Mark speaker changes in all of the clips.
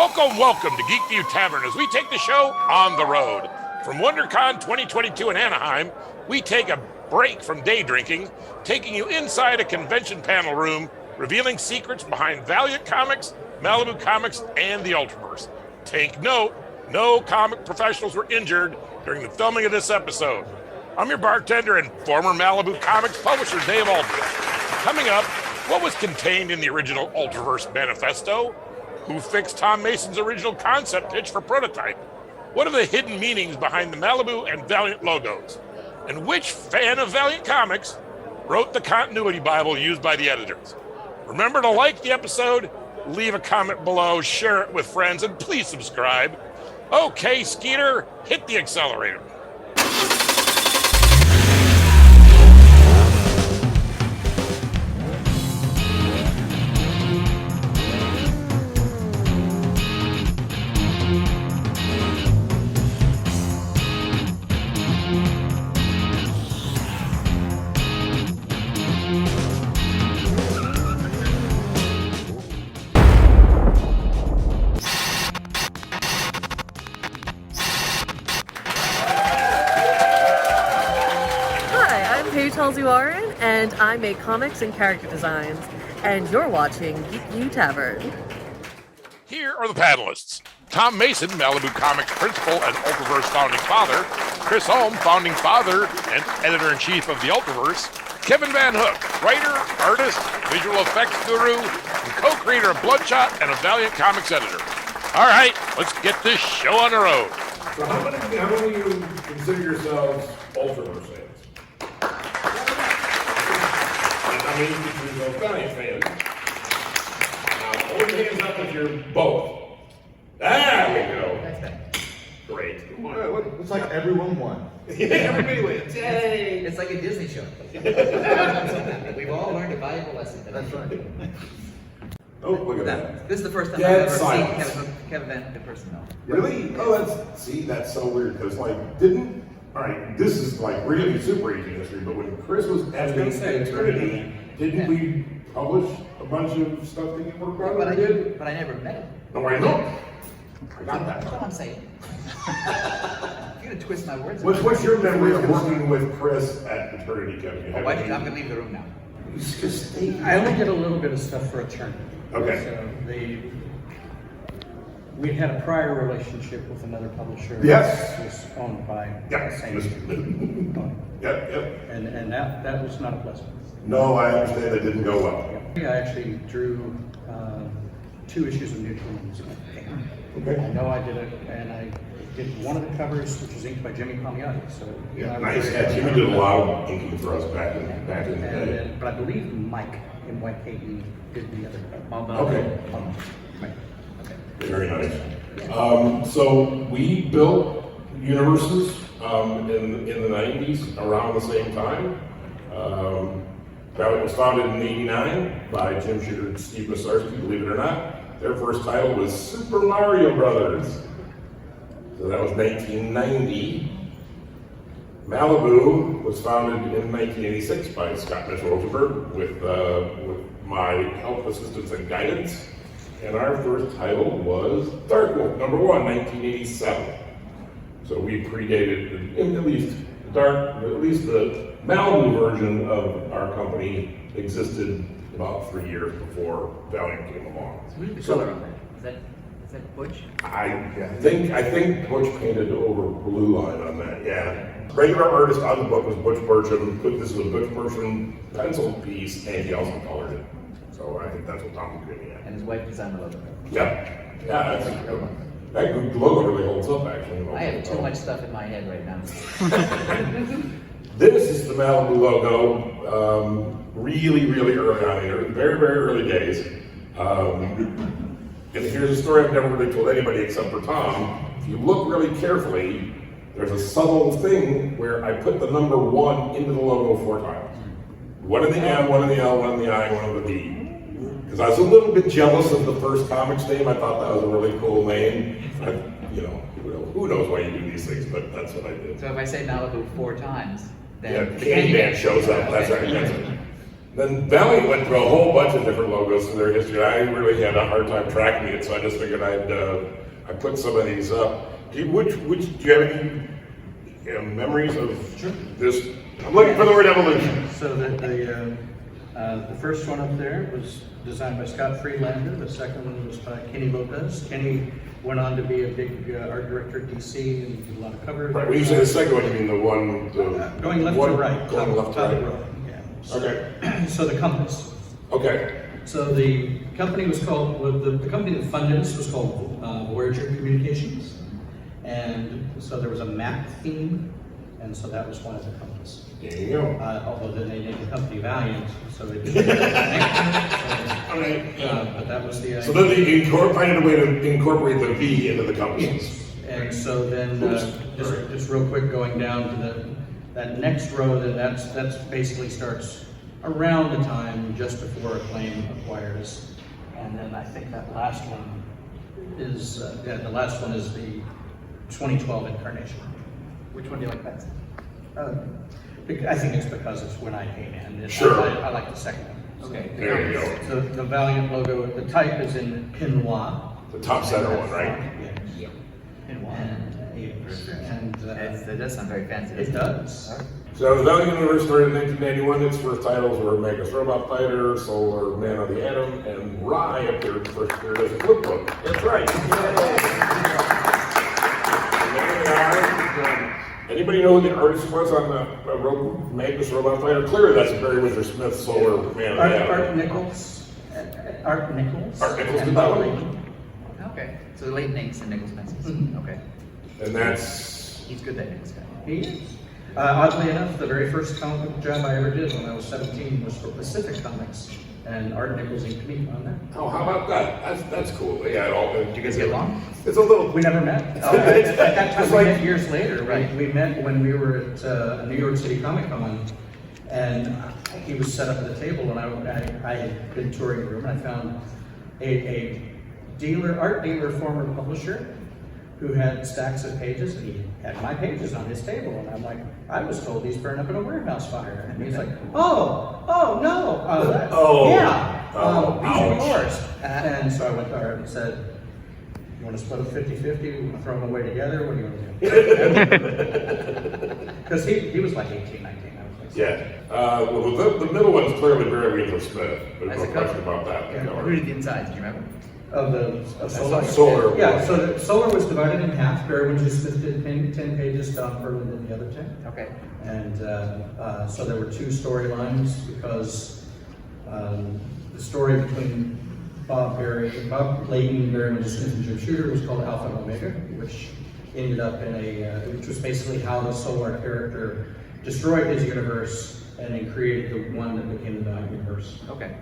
Speaker 1: Welcome to Geekview Tavern as we take the show on the road. From WonderCon 2022 in Anaheim, we take a break from day drinking, taking you inside a convention panel room, revealing secrets behind Valiant Comics, Malibu Comics, and the Ultraverse. Take note, no comic professionals were injured during the filming of this episode. I'm your bartender and former Malibu Comics publisher, Dave Olbrich. Coming up, what was contained in the original Ultraverse manifesto? Who fixed Tom Mason's original concept pitch for Prototype? What are the hidden meanings behind the Malibu and Valiant logos? And which fan of Valiant Comics wrote the continuity Bible used by the editors? Remember to like the episode, leave a comment below, share it with friends, and please subscribe. Okay, Skeeter, hit the accelerator.
Speaker 2: Paige Halsey Warren, and I make comics and character designs, and you're watching Geekview Tavern.
Speaker 1: Here are the panelists. Tom Mason, Malibu Comics principal and Ultraverse founding father. Chris Ulm, founding father and editor-in-chief of the Ultraverse. Kevin VanHook, writer, artist, visual effects guru, and co-creator of Bloodshot and a Valiant Comics editor. All right, let's get this show on the road.
Speaker 3: So how many of you consider yourselves Ultraverse fans? I mean, if you're Valiant fans. Now, hold your hands up if you're both. There we go. Great.
Speaker 4: It's like everyone won.
Speaker 3: Yeah, everybody wins. Yay!
Speaker 5: It's like a Disney show. We've all learned a valuable lesson.
Speaker 4: That's right.
Speaker 3: Oh, look at that.
Speaker 5: This is the first time
Speaker 3: Dead
Speaker 5: I've ever
Speaker 3: silence.
Speaker 5: seen Kevin VanHook in person, though.
Speaker 3: Really? Oh, that's so weird, because, like, all right, this is, like, really super easy history, but when Chris was editing Eternity, didn't we publish a bunch of stuff that you worked on?
Speaker 5: But I never met him.
Speaker 3: No, I know. I got
Speaker 5: That's
Speaker 3: that.
Speaker 5: what I'm saying. You're gonna twist my words.
Speaker 3: What's your memory of working with Chris at Eternity, Kevin?
Speaker 5: I'm gonna leave the room now.
Speaker 3: Just stay.
Speaker 6: I only did a little bit of stuff for Eternity.
Speaker 3: Okay.
Speaker 6: So we had a prior relationship with another publisher.
Speaker 3: Yes.
Speaker 6: That was owned by
Speaker 3: Yeah.
Speaker 6: the same owner.
Speaker 3: Yep.
Speaker 6: And that was not a blessing.
Speaker 3: No, I understand that didn't go well.
Speaker 6: I actually drew 2 issues of New Humans.
Speaker 3: Okay.
Speaker 6: I know I did it, and I did one of the covers, which was inked by Jimmy Palmiotti. So
Speaker 3: Yeah, nice. Yeah, Jimmy did a lot of inking for us back in the day.
Speaker 6: But I believe Mike in White Hayden did the other cover.
Speaker 3: Okay.
Speaker 6: Right.
Speaker 3: Very nice. So we built universes in the 90s around the same time. Valiant was founded in '89 by Jim Shooter and Steve Masarski, believe it or not. Their first title was Super Mario Brothers. So that was 1990. Malibu was founded in 1986 by Scott Mitchell-Rosenberg with my help, assistance, and guidance. And our first title was Dark Wolf, #1, 1987. So we predated at least the Malibu version of our company existed about 3 years before Valiant came along.
Speaker 5: Who's the color on that? Is that Butch?
Speaker 3: I think Butch painted over blue line on that, yeah. Regular artist on the book was Butch Burcham. This is a Butch Burcham pencil piece, and he also colored it. So I think that's what Tom was getting at.
Speaker 5: And his wife designed the logo.
Speaker 3: Yeah, that's a good one. That logo really holds up, actually.
Speaker 5: I have too much stuff in my head right now.
Speaker 3: This is the Malibu logo, really early on here, very early days. And here's a story I've never really told anybody except for Tom. If you look really carefully, there's a subtle thing where I put the number 1 into the logo 4 times. One in the M, one in the L, one in the I, one in the D. Because I was a little bit jealous of the first comics name. I thought that was a really cool name. Who knows why you do these things, but that's what I did.
Speaker 5: So if I say Malibu 4 times,
Speaker 3: Yeah,
Speaker 5: then
Speaker 3: Candyman shows up. That's right. That's it. Then Valiant went through a whole bunch of different logos in their history. I really had a hard time tracking it, so I just figured I put some of these up. Do you have any memories of this? I'm looking for the word evolution.
Speaker 6: So the first one up there was designed by Scott Friedlander. The second one was by Kenny Lopez. Kenny went on to be a big art director at DC and did a lot of covers.
Speaker 3: Right, when you say the second one, you mean the one...
Speaker 6: going left to right.
Speaker 3: Going left to right.
Speaker 6: Yeah. So,
Speaker 3: Okay.
Speaker 6: So the compass.
Speaker 3: Okay.
Speaker 6: So the company was called, the company that funded us was called Voyager Communications. And so there was a map theme, and so that was one of the compass.
Speaker 3: There you go.
Speaker 6: Although then they named the company Valiant, so it but that was the idea.
Speaker 3: So then they finding a way to incorporate the V into the compass.
Speaker 6: Yes. And so then, just real quick, going down to that next row, then that's basically starts around the time just before Acclaim acquired us. And then I think that last one is, the last one is the 2012 incarnation.
Speaker 5: Which one do you like best?
Speaker 6: I think it's because it's when I came in.
Speaker 3: Sure.
Speaker 6: I like the second one.
Speaker 5: Okay.
Speaker 3: There you go.
Speaker 6: So the Valiant logo, the type is in Pinois.
Speaker 3: The top center one, right?
Speaker 6: Yes.
Speaker 5: Pinois.
Speaker 6: And
Speaker 5: That does sound very fancy.
Speaker 6: it does.
Speaker 3: So the Valiant universe started in 1991. Its first titles were Magus Robot Fighter, Solar Man of the Atom, and Rye appeared first appeared as a flip book. That's right. Anybody know who the artist was on the Magus Robot Fighter? Clearly that's Barry Windsor-Smith, Solar Man of the Atom.
Speaker 6: Art Nichols. Art Nichols.
Speaker 3: Art Nichols
Speaker 6: and
Speaker 3: did
Speaker 6: Bob
Speaker 3: that
Speaker 6: Layton.
Speaker 5: Okay. So the late Nicks and Nichols pencils. Okay.
Speaker 3: And that's...
Speaker 5: He's good, that Nichols guy.
Speaker 6: He is. Oddly enough, the very first comic book job I ever did when I was 17 was for Pacific Comics, and Art Nichols inked me on that.
Speaker 3: Oh, how about that? That's cool. Yeah,
Speaker 5: Did you guys get along?
Speaker 3: It's a little...
Speaker 6: We never met. At that time, we met years later. Right? We met when we were at New York City Comic Con, and he was set up at the table, and I had been touring the room, and I found a art dealer, former publisher, who had stacks of pages, and he had my pages on his table, and I'm like, I was told these burned up in a warehouse fire, and he's like, no, these are yours. And so I went to Art and said, you want to split them 50-50? We want to throw them away together? What do you want to do? Because he was like 18, 19. I was like,
Speaker 3: Yeah. Well, the middle one's clearly Barry Windsor-Smith. There's no question about that.
Speaker 6: Yeah.
Speaker 5: Who did the inside? Do you remember?
Speaker 6: Of Solar.
Speaker 3: Solar.
Speaker 6: Yeah, so the Solar was divided in half. Barry Windsor-Smith did 10 pages, Don Perlin did the other 10.
Speaker 5: Okay.
Speaker 6: And so there were two storylines because the story between Bob Layton, Barry Windsor-Smith, and Jim Shooter was called Alpha and Omega, which ended up in which was basically how the Solar character destroyed his universe and then created the one that became the Valiant universe.
Speaker 5: Okay.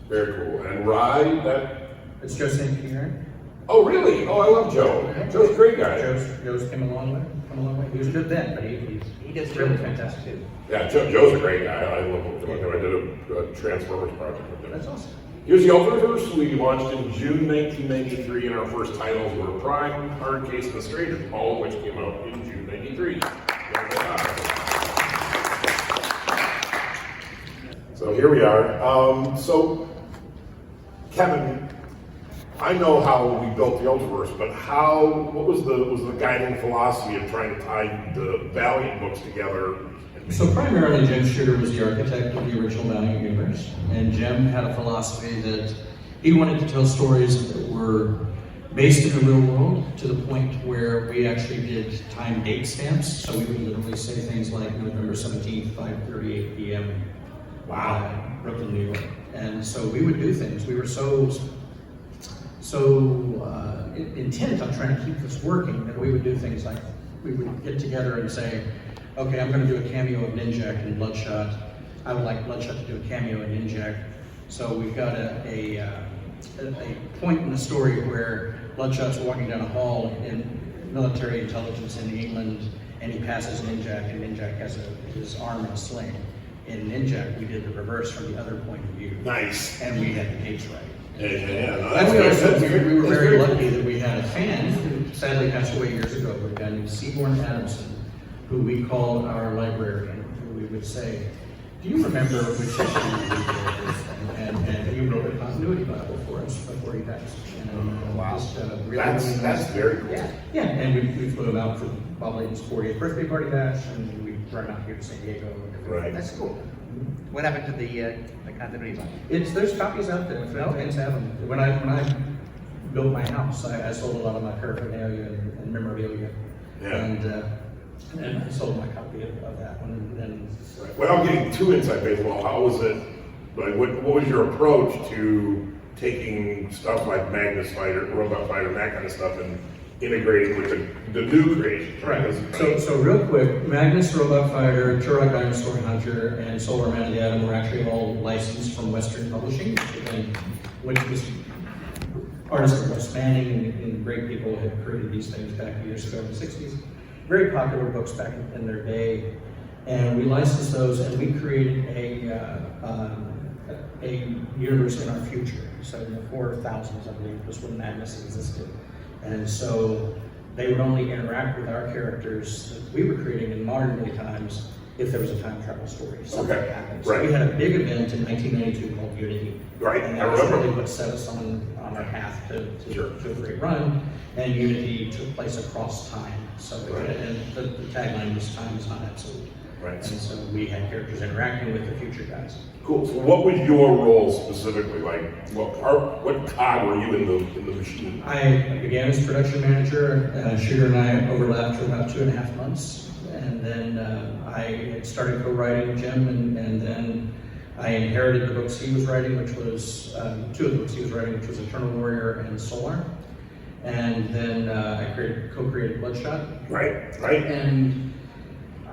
Speaker 3: Very cool. And Rye,
Speaker 6: It's Joe St. Pierre.
Speaker 3: Oh, really? Oh, I love Joe. Joe's a great guy.
Speaker 6: Joe's come a long way. He was good then, but
Speaker 5: He does
Speaker 6: really
Speaker 5: really
Speaker 6: fantastic.
Speaker 5: too.
Speaker 3: Yeah, Joe's a great guy. I love him. I did a Transformers project with him.
Speaker 6: That's awesome.
Speaker 3: Here's the Ultraverse. We launched in June 1993, and our first titles were Prime, Hard Case, and The Strangers, all of which came out in June 93. So here we are. So, Kevin, I know how we built the Ultraverse, but what was the guiding philosophy of trying to tie the Valiant books together?
Speaker 6: So primarily Jim Shooter was the architect of the original Valiant universe, and Jim had a philosophy that he wanted to tell stories that were based in the real world to the point where we actually did time date stamps. So we would literally say things like November 17th, 5:38 p.m. Wow, Brooklyn, New York. And so we would do things. We were so intent on trying to keep this working that we would do things like we would get together and say, okay, I'm going to do a cameo of Ninjak and Bloodshot. I would like Bloodshot to do a cameo in Ninjak. So we've got a point in the story where Bloodshot's walking down a hall in military intelligence in England, and he passes Ninjak, and Ninjak has his arm in a sling. In Ninjak, we did the reverse from the other point of view.
Speaker 3: Nice.
Speaker 6: And we had the dates right.
Speaker 3: Yeah, no,
Speaker 6: And we were very
Speaker 3: cool.
Speaker 6: lucky that we had a fan who sadly passed away years ago, a guy named Seaborn Adamson, who we called our librarian, who we would say, Do you remember which issue and you wrote a continuity Bible for us before he passed?
Speaker 3: Wow.
Speaker 6: Really
Speaker 3: That's very cool.
Speaker 6: Yeah, and we flew him out for Bob Layton's 40th birthday party bash, and we brought him out here to San Diego.
Speaker 3: Right.
Speaker 5: That's cool. What happened to the continuity Bible?
Speaker 6: There's copies out there. Fans have them. When I built my house, I sold a lot of my paraphernalia and memorabilia, and I sold my copy of that one. And
Speaker 3: Without getting too inside baseball, how was it? Like, what was your approach to taking stuff like Magnus Fighter, Robot Fighter, and that kind of stuff, and integrating with the new creation?
Speaker 6: Right. So real quick, Magnus, Robot Fighter, Turok Dinosaur Hunter, and Solar Man of the Atom were actually all licensed from Western Publishing, and which was artists like Wes Manning and great people had created these things back years ago in the 60s. Very popular books back in their day. And we licensed those, and we created a universe in our future. So in the 4000s, I believe, was when Magnus existed. And so they would only interact with our characters that we were creating in modern day times if there was a time travel story. Something happened. So we had a big event in 1992 called Unity.
Speaker 3: Right,
Speaker 6: And that was really what set us on our path to a great run. And Unity took place across time. So and the tagline was "Time is not absolute."
Speaker 3: Right.
Speaker 6: And so we had characters interacting with the future guys.
Speaker 3: Cool. So what was your role specifically? Like, what cog were you in the machine?
Speaker 6: I began as production manager. Shooter and I overlapped for about 2.5 months. And then I started co-writing with Jim, and then I inherited the books he was writing, which was two of the books he was writing, which was Eternal Warrior and Solar. And then I co-created Bloodshot.
Speaker 3: Right.
Speaker 6: And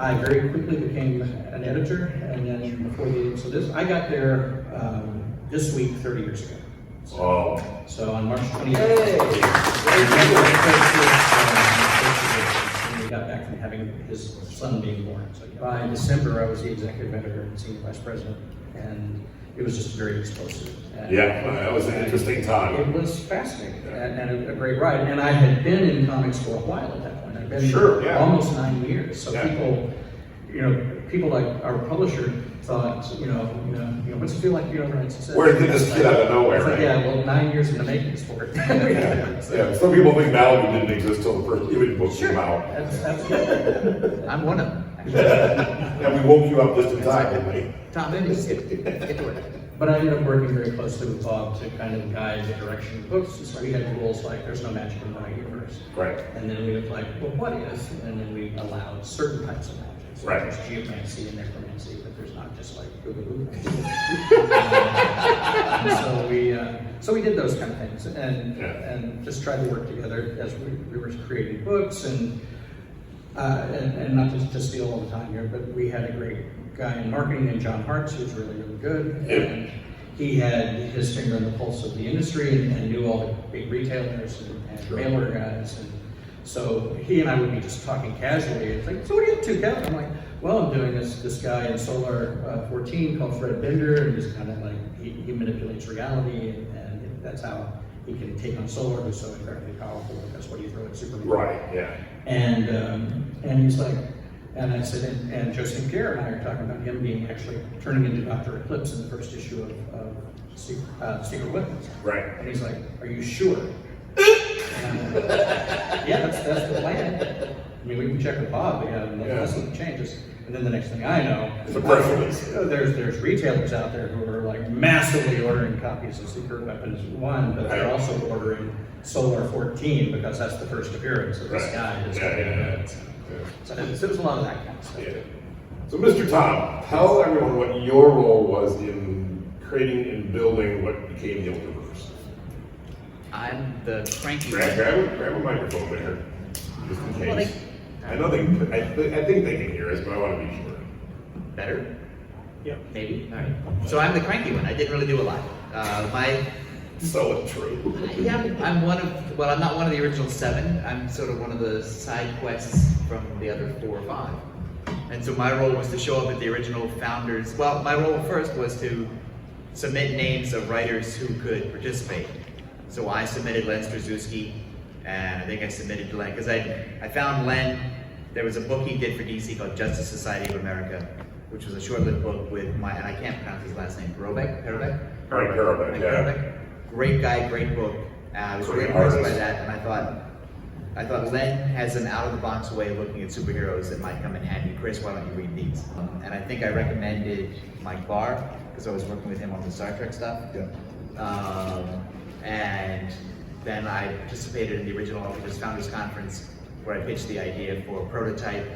Speaker 6: I very quickly became an editor, and then I got there this week 30 years ago. So on March 28th, when we got back from having his son being born. So by December, I was the executive editor and senior vice president, and it was just very explosive.
Speaker 3: That was an interesting time.
Speaker 6: It was fascinating and a great ride. And I had been in comics for a while at that point. I'd been almost 9 years. So people like our publisher thought, what's it feel like to be overnight success?
Speaker 3: Where did this kid out of nowhere?
Speaker 6: Right? Yeah, well, 9 years in the making for it.
Speaker 3: Some people think Malibu didn't exist till the first image book came out.
Speaker 5: I'm one of them.
Speaker 3: And we woke you up just in time, didn't we?
Speaker 5: Tom, then just get to it.
Speaker 6: But I ended up working very closely with Bob to kind of guide the direction of the books. And so we had rules like there's no magic in my universe.
Speaker 3: Right.
Speaker 6: And then we would like, well, what is? And then we allowed certain types of magic. So there's geomancy and necromancy, but there's not just like boo-boo-boo. So we did those kind of things and just tried to work together as we were creating books and not to steal all the time here, but we had a great guy in marketing named John Hartz who was really, really good. And he had his finger on the pulse of the industry and knew all the big retailers and mail order guys. And so he and I would be just talking casually. It's like, so what are you up to, Kevin? I'm like, well, I'm doing this guy in Solar 14 called Fred Bender, and he's kind of like, he manipulates reality, and that's how he can take on Solar, who's so incredibly powerful, because what do you throw at Superman?
Speaker 3: Right, yeah.
Speaker 6: And he's like, and I said, and Joe St. Pierre and I are talking about him being actually turning into Dr. Eclipse in the first issue of Secret Weapons.
Speaker 3: Right.
Speaker 6: And he's like, are you sure? Yeah, that's the plan. I mean, we can check with Bob, unless something changes. And then the next thing I know, there's retailers out there who are like massively ordering copies of Secret Weapons 1, but they're also ordering Solar 14 because that's the first appearance of this guy. So there was a lot of that kind of stuff.
Speaker 3: Yeah. So Mr. Tom, tell everyone what your role was in creating and building what became the Ultraverse.
Speaker 5: I'm the cranky
Speaker 3: Grab a microphone there, just in case. I think they can hear us, but I want to be sure.
Speaker 5: Better? Yeah. Maybe? All right. So I'm the cranky one. I didn't really do a lot.
Speaker 3: So true.
Speaker 5: Yeah, I'm not one of the original 7. I'm sort of one of the side quests from the other 4 or 5. And so my role was to show up at the original founders. Well, my role first was to submit names of writers who could participate. So I submitted Len Straczewski, and I think I submitted Len, because I found Len, there was a book he did for DC called Justice Society of America, which was a short-lived book with and I can't pronounce his last name, Parabek?
Speaker 3: Frank Parabek, yeah.
Speaker 5: Great guy, great book. I was really impressed by that, and I thought Len has an out-of-the-box way of looking at superheroes that might come in handy. Chris, why don't you read these? And I think I recommended Mike Barr, because I was working with him on the Star Trek stuff.
Speaker 4: Yeah.
Speaker 5: And then I participated in the original Ultraverse Founders Conference, where I pitched the idea for a prototype,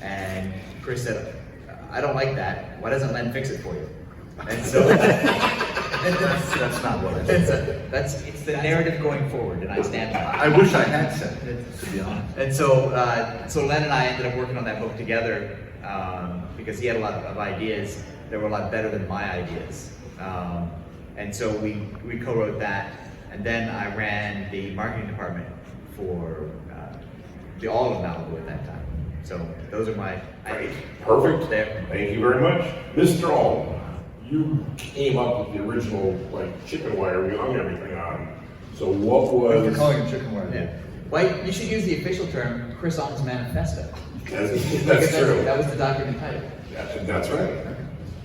Speaker 5: and Chris said, I don't like that. Why doesn't Len fix it for you? And so
Speaker 4: That's not what I said.
Speaker 5: it's the narrative going forward, and I stand by it.
Speaker 4: I wish I had said it, to be honest.
Speaker 5: And so Len and I ended up working on that book together because he had a lot of ideas that were a lot better than my ideas. And so we co-wrote that, and then I ran the marketing department for all of Malibu at that time. So those are my ideas.
Speaker 3: Perfect.
Speaker 5: There.
Speaker 3: Thank you very much. Mr. Ulm, you came up with the original chicken wire we hung everything on. So what was...
Speaker 4: You're calling it chicken wire.
Speaker 5: Yeah. Well, you should use the official term, Chris Ulm's Manifesto.
Speaker 3: That's true.
Speaker 5: That was the document title.
Speaker 3: That's right.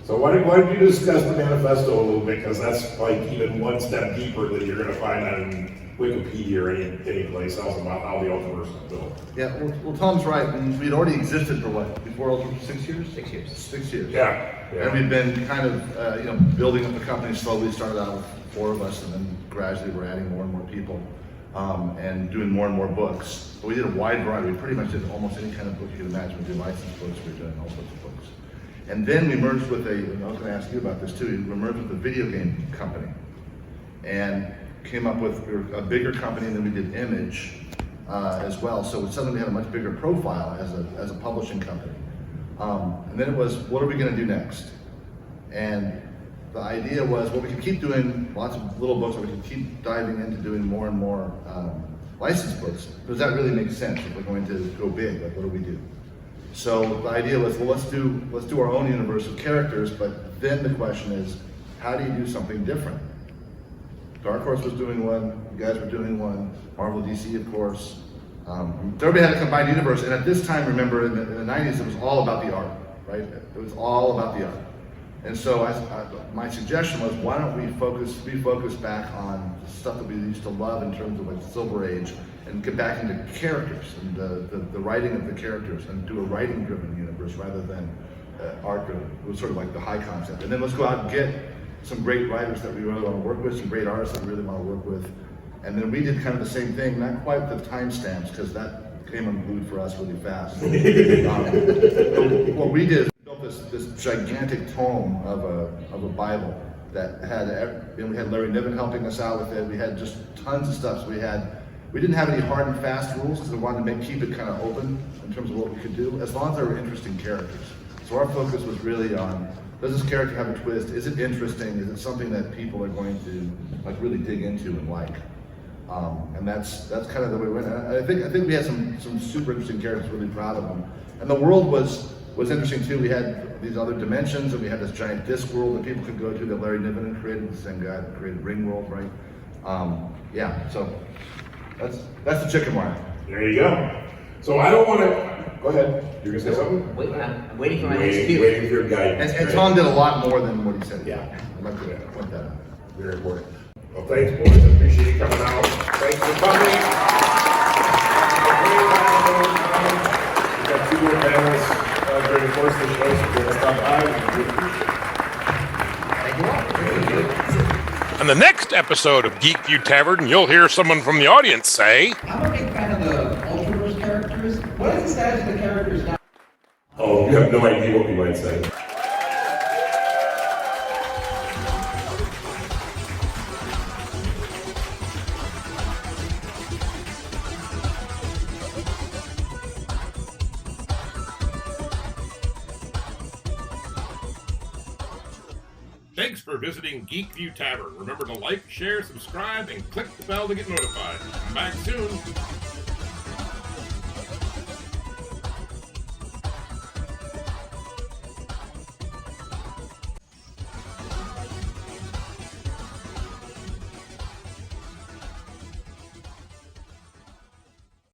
Speaker 3: So why don't you discuss the manifesto a little bit, because that's even one step deeper than you're going to find on Wikipedia or any place else about how the Ultaverse was built.
Speaker 4: Yeah, well, Tom's right. And we'd already existed for what, before Ultraverse, 6 years?
Speaker 5: 6 years.
Speaker 4: 6 years.
Speaker 3: Yeah.
Speaker 4: And we've been kind of, building up the company slowly. Started out with 4 of us, and then gradually we're adding more and more people, and doing more and more books. But we did a wide variety. We pretty much did almost any kind of book you could imagine. We did licensed books. We were doing all sorts of books. And then we merged with and I was going to ask you about this too. We merged with a video game company, and came up with a bigger company, and then we did Image as well. So suddenly we had a much bigger profile as a publishing company. And then it was, what are we going to do next? And the idea was, well, we could keep doing lots of little books, or we could keep diving into doing more and more licensed books. Does that really make sense if we're going to go big? Like, what do we do? So the idea was, well, let's do our own universe of characters. But then the question is, how do you do something different? Dark Horse was doing one, you guys were doing one, Marvel DC, of course. Everybody had a combined universe, and at this time, remember, in the 90s, it was all about the art, right? It was all about the art. And so my suggestion was, why don't we refocus back on stuff that we used to love in terms of like Silver Age, and get back into characters and the writing of the characters, and do a writing-driven universe rather than art-driven. It was sort of like the high concept. And then let's go out and get some great writers that we really want to work with, some great artists that we really want to work with. And then we did kind of the same thing, not quite with the timestamps, because that came unglued for us really fast. What we did is we built this gigantic tome of a Bible that had, we had Larry Niven helping us out with it. We had just tons of stuff. So we didn't have any hard and fast rules, because we wanted to keep it kind of open in terms of what we could do, as long as there were interesting characters. So our focus was really on, does this character have a twist? Is it interesting? Is it something that people are going to really dig into and like? And that's kind of the way we went. And I think we had some super interesting characters, really proud of them. And the world was interesting too. We had these other dimensions, and we had this giant disc world that people could go to that Larry Niven created, the same guy that created Ringworld, right? Yeah, so that's the chicken wire.
Speaker 3: There you go. So I don't want to, go ahead. You're going to say something?
Speaker 5: Wait, I'm waiting for my next cue.
Speaker 3: Waiting for your guidance.
Speaker 4: And Tom did a lot more than what he said.
Speaker 3: Yeah.
Speaker 4: I'd like to point that out.
Speaker 3: Very important. Well, thanks, boys. I appreciate you coming out. Thanks for coming. We've got 2 more panels during the course of the show, so if you want to stop by, we appreciate it.
Speaker 5: Thank you all.
Speaker 1: On the next episode of Geekview Tavern, you'll hear someone from the audience say,
Speaker 6: I'm a big fan of the Ultraverse characters. What is the status of the characters now?
Speaker 3: Oh, you have no idea what we might say. Thanks for visiting Geekview Tavern. Remember to like, share, subscribe, and click the bell to get notified. Come back soon.